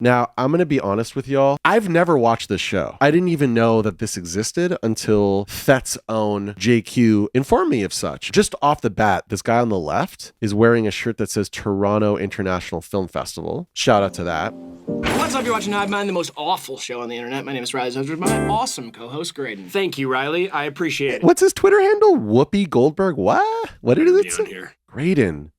Now, I'm going to be honest with y'all. I've never watched this show. I didn't even know that this existed until Thet's own JQ informed me of such. Just off the bat, this guy on the left is wearing a shirt that says Toronto International Film Festival. Shout out to that. What's up? You're watching Hivemind, the most awful show on the internet. My name is Riley. I was with my awesome co-host, Graydon. Thank you, Riley. I appreciate it. What's his Twitter handle? Whoopi Goldberg? What? What did it say? Here. Graydon.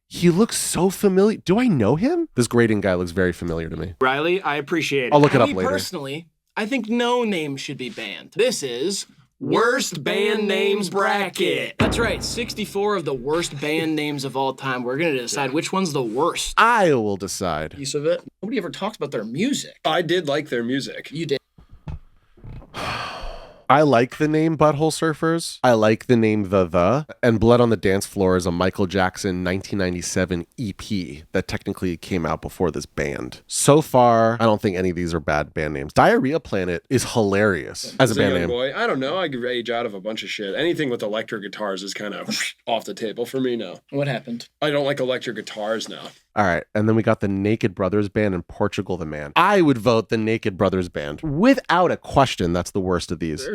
He looks so familiar. Do I know him? This Graydon guy looks very familiar to me. Riley, I appreciate it. I'll look it up later. Personally, I think no name should be banned. This is Worst Band Names Bracket. That's right, 64 of the worst band names of all time. We're going to decide which one's the worst. I will decide. Piece of it. Nobody ever talks about their music. I did like their music. You did. I like the name Butthole Surfers. I like the name The. And Blood on the Dance Floor is a Michael Jackson 1997 EP that technically came out before this band. So far, I don't think any of these are bad band names. Diarrhea Planet is hilarious as a band name. Boy, I don't know. I could rage out of a bunch of shit. Anything with electric guitars is kind of off the table for me now. What happened? I don't like electric guitars now. All right, and then we got the Naked Brothers Band and Portugal the Man. I would vote the Naked Brothers Band. Without a question, that's the worst of these.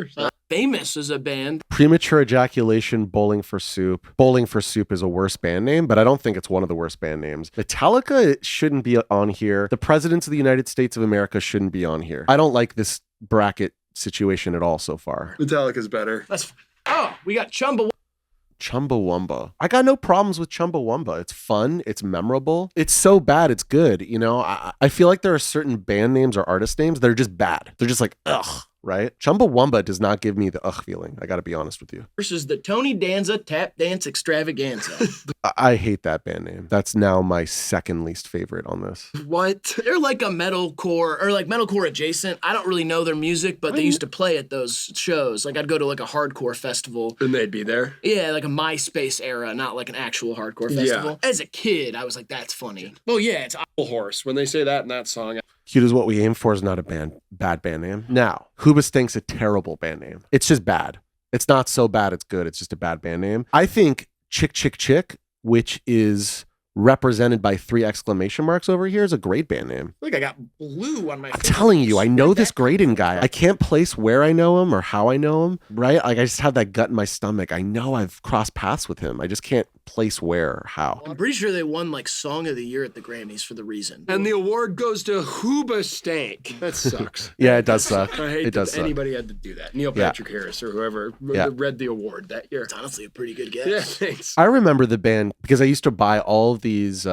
Famous is a band. Premature Ejaculation, Bowling for Soup. Bowling for Soup is a worse band name, but I don't think it's one of the worst band names. Metallica shouldn't be on here. The Presidents of the United States of America shouldn't be on here. I don't like this bracket situation at all so far. Metallica's better. We got Chumbawamba. I got no problems with Chumbawamba. It's fun. It's memorable. It's so bad, it's good. You know, I feel like there are certain band names or artist names that are just bad. They're just like, ugh, right? Chumbawamba does not give me the ugh feeling. I got to be honest with you. Versus the Tony Danza Tap Dance Extravaganza. I hate that band name. That's now my second least favorite on this. What? They're like a metalcore, or like metalcore adjacent. I don't really know their music, but they used to play at those shows. Like I'd go to like a hardcore festival. And they'd be there? Yeah, like a MySpace era, not like an actual hardcore festival. As a kid, I was like, that's funny. Oh yeah, it's Horse. When they say that in that song. Cute Is What We Aim For is not a bad band name. Now, Hoobastank's a terrible band name. It's just bad. It's not so bad it's good. It's just a bad band name. I think Chick Chick Chick, which is represented by 3 exclamation marks over here, is a great band name. Look, I got blue on my I'm telling you, I know this Graydon guy. I can't place where I know him or how I know him, right? Like I just have that gut in my stomach. I know I've crossed paths with him. I just can't place where or how. I'm pretty sure they won like Song of the Year at the Grammys for the reason. And the award goes to Hoobastank. That sucks. Yeah, it does suck. I hate it does that suck. anybody had to do that. Neil Patrick Harris or whoever read the award that year. It's honestly a pretty good guess. Yeah, thanks. I remember the band because I used to buy all of these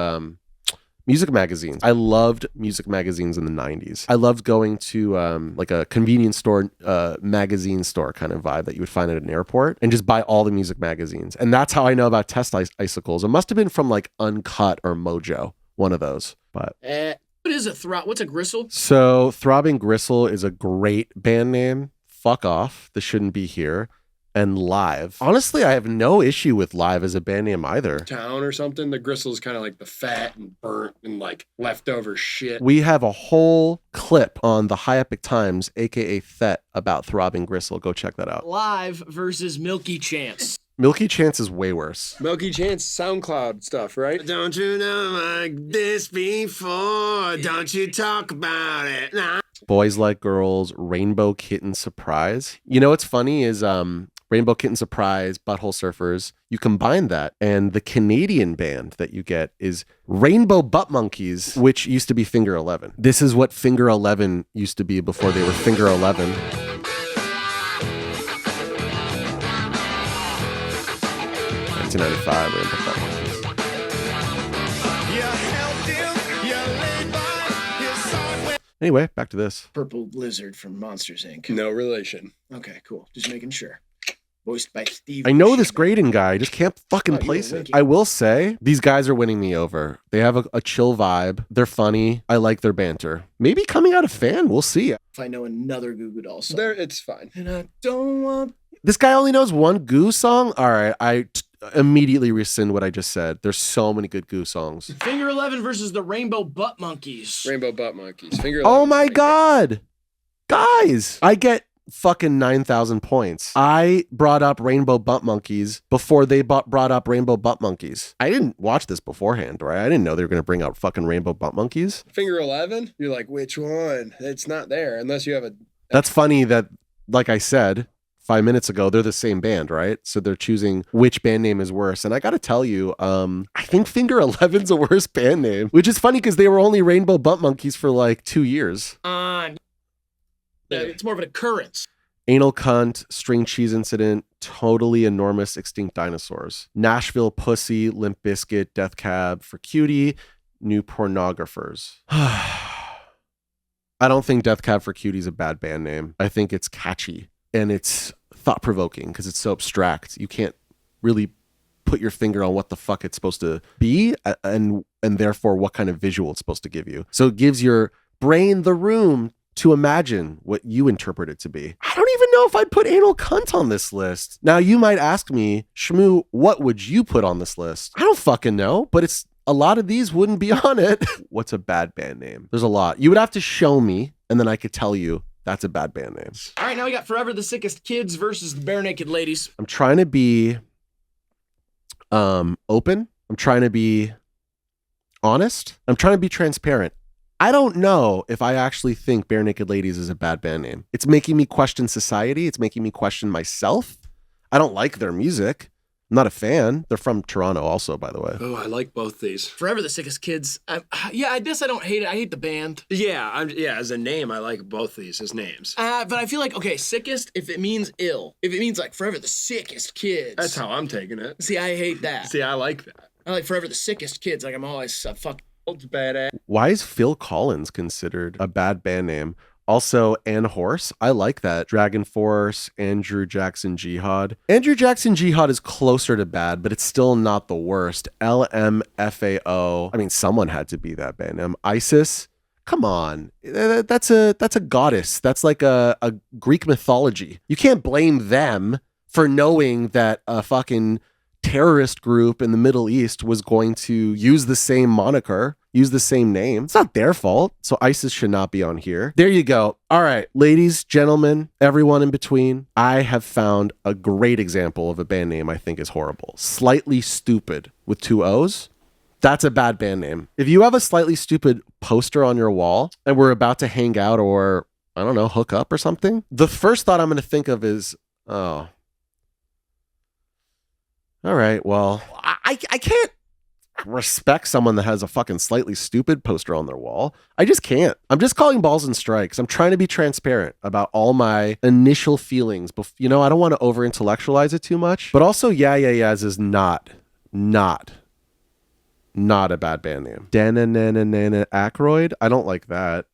music magazines. I loved music magazines in the 90s. I loved going to like a convenience store, magazine store kind of vibe that you would find at an airport and just buy all the music magazines. And that's how I know about Test Icicles. It must have been from like Uncut or Mojo, one of those. But what is what's a gristle? So Throbbing Gristle is a great band name. Fuck off. This shouldn't be here. And Live. Honestly, I have no issue with Live as a band name either. Town or something. The Gristle's kind of like the fat and burnt and like leftover shit. We have a whole clip on the High Epic Times, aka Thet, about Throbbing Gristle. Go check that out. Live versus Milky Chance. Milky Chance is way worse. Milky Chance SoundCloud stuff, right? Don't you know like this before? Don't you talk about it? Nah. Boys Like Girls, Rainbow Kitten Surprise. You know what's funny is Rainbow Kitten Surprise, Butthole Surfers. You combine that, and the Canadian band that you get is Rainbow Butt Monkeys, which used to be Finger 11. This is what Finger 11 used to be before they were Finger 11. 1995, Rainbow Butt Monkeys. Anyway, back to this. Purple Lizard from Monsters, Inc. No relation. Okay, cool. Just making sure. Voiced by Steve. I know this Graydon guy. I just can't fucking place it. I will say, these guys are winning me over. They have a chill vibe. They're funny. I like their banter. Maybe coming out a fan. We'll see. If I know another Goo Goo Dolls song. There, it's fine. And I don't want... This guy only knows one Goo song? All right, I immediately rescind what I just said. There's so many good Goo songs. Finger 11 versus the Rainbow Butt Monkeys. Rainbow Butt Monkeys. Finger 11. Oh my God. Guys, I get fucking 9,000 points. I brought up Rainbow Butt Monkeys before they brought up Rainbow Butt Monkeys. I didn't watch this beforehand, right? I didn't know they were going to bring out fucking Rainbow Butt Monkeys. Finger 11? You're like, which one? It's not there unless you have a... That's funny that, like I said 5 minutes ago, they're the same band, right? So they're choosing which band name is worse. And I got to tell you, I think Finger 11's a worse band name, which is funny because they were only Rainbow Butt Monkeys for like 2 years. It's more of an occurrence. Anal Cunt, String Cheese Incident, Totally Enormous Extinct Dinosaurs, Nashville Pussy, Limp Bizkit, Death Cab for Cutie, New Pornographers. I don't think Death Cab for Cutie is a bad band name. I think it's catchy and it's thought-provoking because it's so abstract. You can't really put your finger on what the fuck it's supposed to be and therefore what kind of visual it's supposed to give you. So it gives your brain the room to imagine what you interpret it to be. I don't even know if I'd put Anal Cunt on this list. Now you might ask me, Shmu, what would you put on this list? I don't fucking know, but it's a lot of these wouldn't be on it. What's a bad band name? There's a lot. You would have to show me and then I could tell you that's a bad band name. All right, now we got Forever the Sickest Kids versus the Bare Naked Ladies. I'm trying to be open. I'm trying to be honest. I'm trying to be transparent. I don't know if I actually think Bare Naked Ladies is a bad band name. It's making me question society. It's making me question myself. I don't like their music. I'm not a fan. They're from Toronto also, by the way. Oh, I like both these. Forever the Sickest Kids. I guess I don't hate it. I hate the band. Yeah, as a name, I like both these as names. But I feel like, okay, sickest, if it means ill. If it means like Forever the Sickest Kids. That's how I'm taking it. See, I hate that. See, I like that. I like Forever the Sickest Kids. Like I'm always fuck. Badass. Why is Phil Collins considered a bad band name? Also, Ann Horse. I like that. Dragon Force, Andrew Jackson Jihad. Andrew Jackson Jihad is closer to bad, but it's still not the worst. LMFAO. I mean, someone had to be that band name. ISIS. Come on. That's a goddess. That's like a Greek mythology. You can't blame them for knowing that a fucking terrorist group in the Middle East was going to use the same moniker, use the same name. It's not their fault. So ISIS should not be on here. There you go. All right, ladies, gentlemen, everyone in between, I have found a great example of a band name I think is horrible. Slightly Stupid with 2 O's. That's a bad band name. If you have a Slightly Stupid poster on your wall and we're about to hang out or, I don't know, hook up or something, the first thought I'm going to think of is, oh, all right, well, I can't respect someone that has a fucking Slightly Stupid poster on their wall. I just can't. I'm just calling balls and strikes. I'm trying to be transparent about all my initial feelings. You know, I don't want to over-intellectualize it too much. But also, Yeah Yeah Yeahs is not a bad band name. Dananana Aykroyd? I don't like that.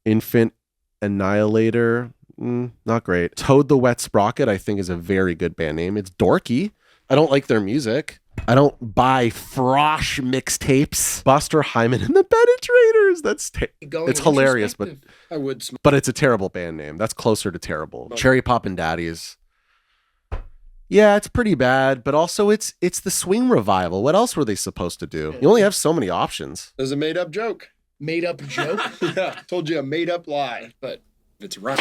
Infant Annihilator? Not great. Toad the Wet Sprocket, I think, is a very good band name. It's dorky. I don't like their music. I don't buy Frosh mixtapes. Buster Hyman and the Penetrators. It's hilarious, but I would. But it's a terrible band name. That's closer to terrible. Cherry Poppin' Daddies. Yeah, it's pretty bad, but also it's the swing revival. What else were they supposed to do? You only have so many options. There's a made-up joke. Made-up joke? Yeah, told you a made-up lie, but it's right.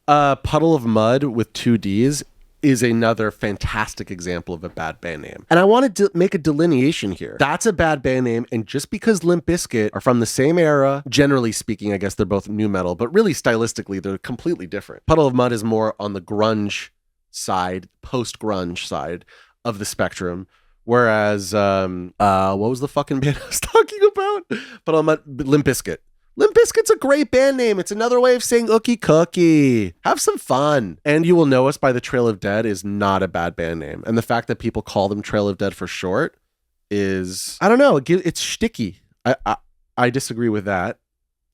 Puddle of Mud with 2 D's is another fantastic example of a bad band name. And I want to make a delineation here. That's a bad band name, and just because Limp Bizkit are from the same era, generally speaking, I guess they're both new metal, but really stylistically, they're completely different. Puddle of Mud is more on the grunge side, post-grunge side of the spectrum, whereas, what was the fucking band I was talking about? Puddle of Mud, Limp Bizkit. Limp Bizkit's a great band name. It's another way of saying ookie cookie. Have some fun. And You Will Know Us by the Trail of Dead is not a bad band name. And the fact that people call them Trail of Dead for short is, I don't know, it's shticky. I disagree with that.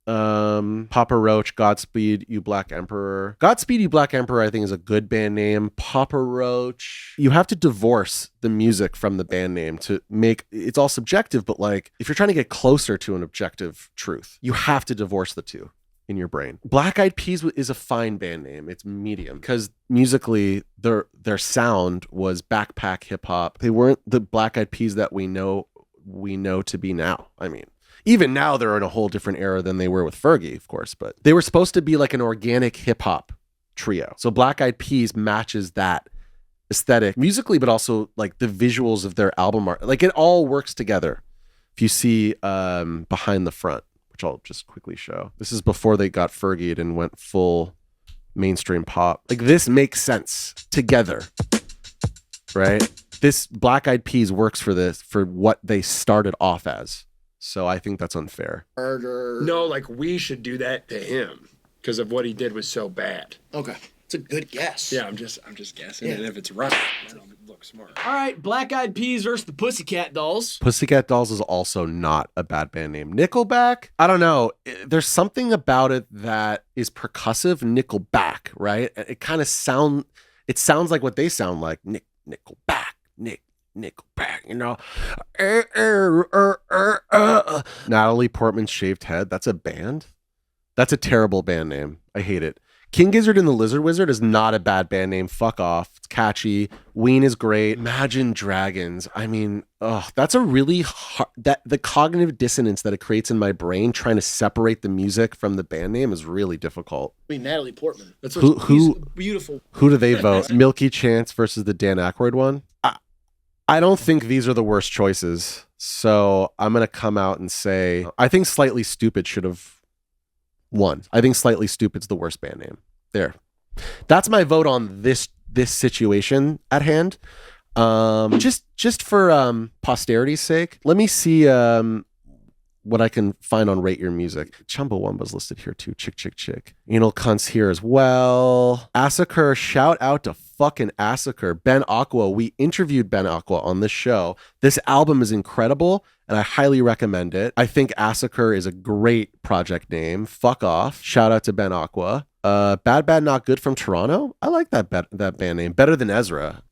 Papa Roach, Godspeed You Black Emperor. Godspeed You Black Emperor I think is a good band name. Papa Roach, you have to divorce the music from the band name to make it's all subjective, but like if you're trying to get closer to an objective truth, you have to divorce the two in your brain. Black Eyed Peas is a fine band name. It's medium because musically their sound was backpack hip hop. They weren't the Black Eyed Peas that we know to be now. I mean, even now, they're in a whole different era than they were with Fergie, of course. But they were supposed to be like an organic hip hop trio. So Black Eyed Peas matches that aesthetic musically, but also like the visuals of their album art. Like it all works together. If you see Behind the Front, which I'll just quickly show. This is before they got Fergied and went full mainstream pop. Like this makes sense together, right? This Black Eyed Peas works for what they started off as. So I think that's unfair. No, like we should do that to him because of what he did was so bad. Okay. It's a good guess. Yeah, I'm just guessing. And if it's right, then I'll look smart. All right, Black Eyed Peas versus the Pussycat Dolls. Pussycat Dolls is also not a bad band name. Nickelback, I don't know. There's something about it that is percussive. Nickelback, right? It kind of sounds like what they sound like. Nickelback, Nickelback, you know. Natalie Portman's Shaved Head. That's a band. That's a terrible band name. I hate it. King Gizzard and the Lizard Wizard is not a bad band name. Fuck off. It's catchy. Ween is great. Imagine Dragons. I mean, that's a really hard, the cognitive dissonance that it creates in my brain trying to separate the music from the band name is really difficult. I mean, Natalie Portman. That's who beautiful. Who do they vote? Milky Chance versus the Dan Aykroyd one? I don't think these are the worst choices. So I'm going to come out and say, I think Slightly Stupid should have won. I think Slightly Stupid's the worst band name. There. That's my vote on this situation at hand. Just for posterity's sake, let me see what I can find on Rate Your Music. Chumbawamba's listed here too. Chick. Anal Cunt's here as well. Assaker, shout out to fucking Assaker. Ben Aqua, we interviewed Ben Aqua on this show. This album is incredible and I highly recommend it. I think Assaker is a great project name. Fuck off. Shout out to Ben Aqua. Bad Not Good from Toronto. I like that band name. Better than Ezra.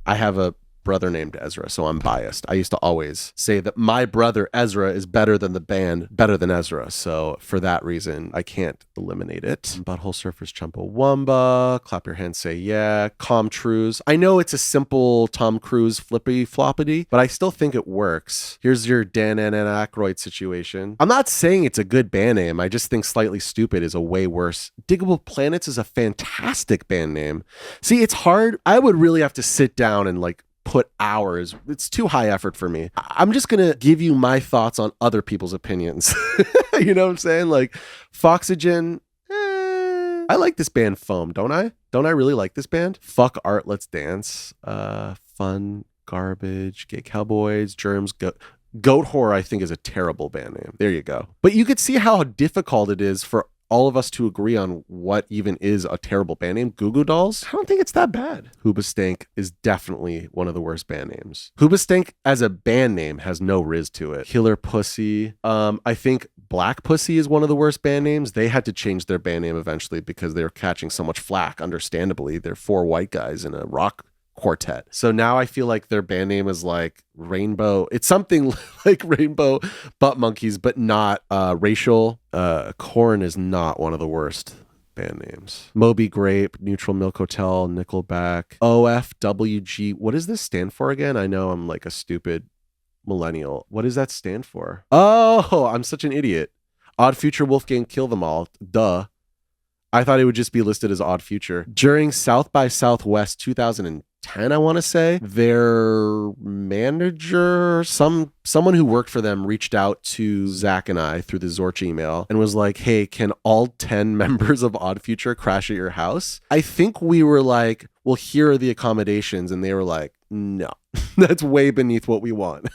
I have a brother named Ezra, so I'm biased. I used to always say that my brother Ezra is better than the band, better than Ezra. So for that reason, I can't eliminate it. Butthole Surfers, Chumbawamba, Clap Your Hands, Say Yeah, Comtrues. I know it's a simple Tom Cruise flippy floppity, but I still think it works. Here's your Dan and Aykroyd situation. I'm not saying it's a good band name. I just think Slightly Stupid is a way worse. Diggable Planets is a fantastic band name. See, it's hard. I would really have to sit down and like put hours. It's too high effort for me. I'm just gonna give you my thoughts on other people's opinions. You know what I'm saying? Like Foxygen, I like this band Foam, don't I really like this band? Fuck Art, Let's Dance, Fun, Garbage, Gay Cowboys, Germs, Goat Whore I think is a terrible band name. There you go. But you could see how difficult it is for all of us to agree on what even is a terrible band name. Goo Goo Dolls, I don't think it's that bad. Hoobastank is definitely one of the worst band names. Hoobastank as a band name has no riz to it. Killer Pussy. I think Black Pussy is one of the worst band names. They had to change their band name eventually because they were catching so much flack, understandably. They're 4 white guys in a rock quartet. So now I feel like their band name is like Rainbow. It's something like Rainbow Butt Monkeys, but not racial. Korn is not one of the worst band names. Moby Grape, Neutral Milk Hotel, Nickelback, OFWG. What does this stand for again? I know I'm like a stupid millennial. What does that stand for? Oh, I'm such an idiot. Odd Future Wolfgang Kill Them All. Duh. I thought it would just be listed as Odd Future. During South by Southwest 2010, I want to say, their manager, someone who worked for them reached out to Zach and I through the Zorch email and was like, hey, can all 10 members of Odd Future crash at your house? I think we were like, well, here are the accommodations. And they were like, no, that's way beneath what we want.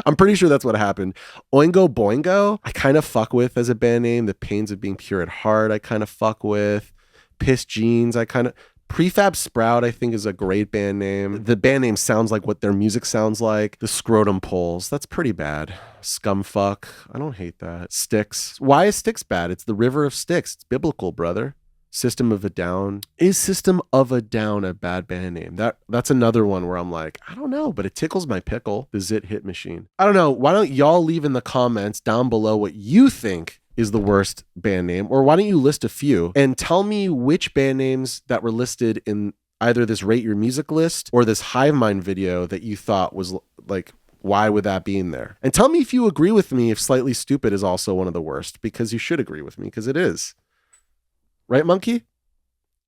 I'm pretty sure that's what happened. Oingo Boingo, I kind of fuck with as a band name. The Pains of Being Pure at Heart, I kind of fuck with. Piss Jeans, I kind of... Prefab Sprout, I think, is a great band name. The band name sounds like what their music sounds like. The Scrotum Poles, that's pretty bad. Scumfuck, I don't hate that. Styx, why is Styx bad? It's the river of Styx. It's biblical, brother. System of a Down. Is System of a Down a bad band name? That's another one where I'm like, I don't know, but it tickles my pickle. The Zit Hit Machine. I don't know. Why don't y'all leave in the comments down below what you think is the worst band name, or why don't you list a few and tell me which band names that were listed in either this Rate Your Music list or this Hivemind video that you thought was like, why would that be in there? And tell me if you agree with me if Slightly Stupid is also one of the worst, because you should agree with me, because it is. Right, Monkey?